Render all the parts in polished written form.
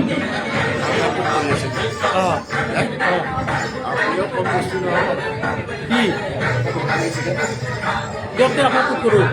Oh. Oh. Ako kung gusto nyo ako. Di. Sige. Di ako nakapupuro.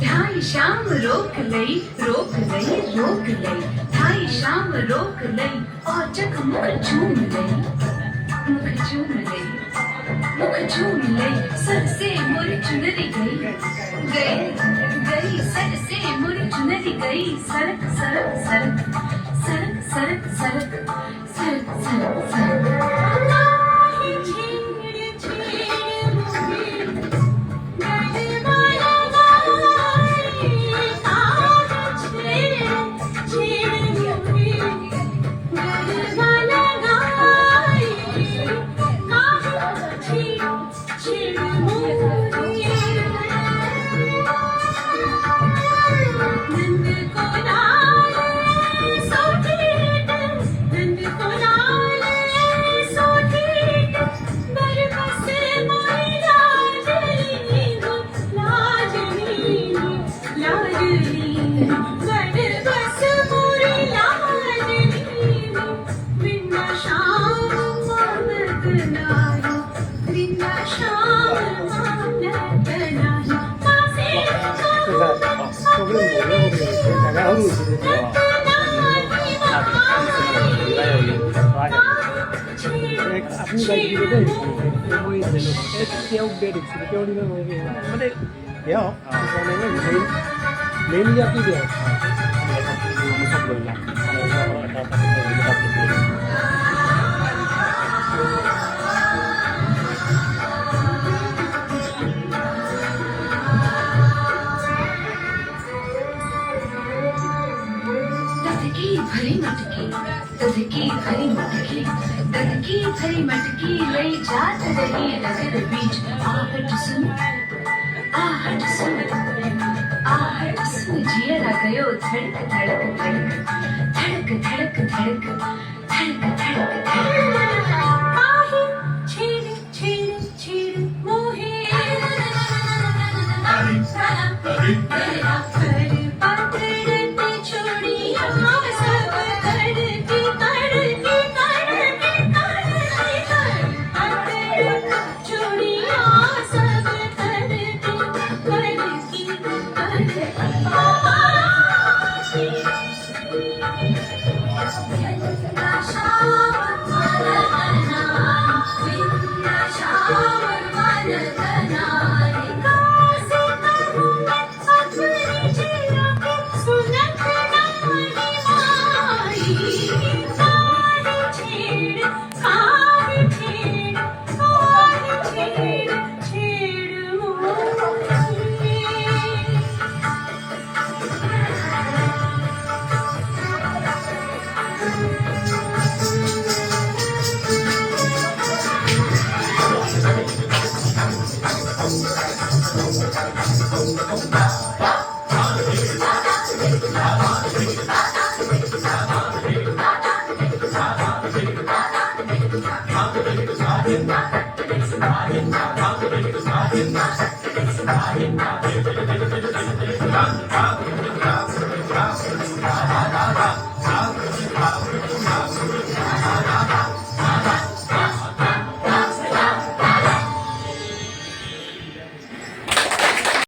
ढाई शाम रोक लई रोक लई रोक लई ढाई शाम रोक लई और जग मुख चूम लई मुख चूम लई सर से मोर चुनरी गई गई गई सर से मोर चुनरी गई सरक सरक सरक सरक सरक सरक सरक सरक सरक अपनी बाइक की वजह से वही क्या अपडेट है क्या उड़ी में मतलब क्या ले लिया आपकी क्या ददकी भरी मटकी लई जात रही नगर बीच आहट सुन जियरा गयो धड़क धड़क धड़क धड़क धड़क धड़क धड़क धड़क धड़क आहे छेड़ छेड़ छेड़ मोहे तेरा पर पकड़ते छोड़िया सब करती Bye.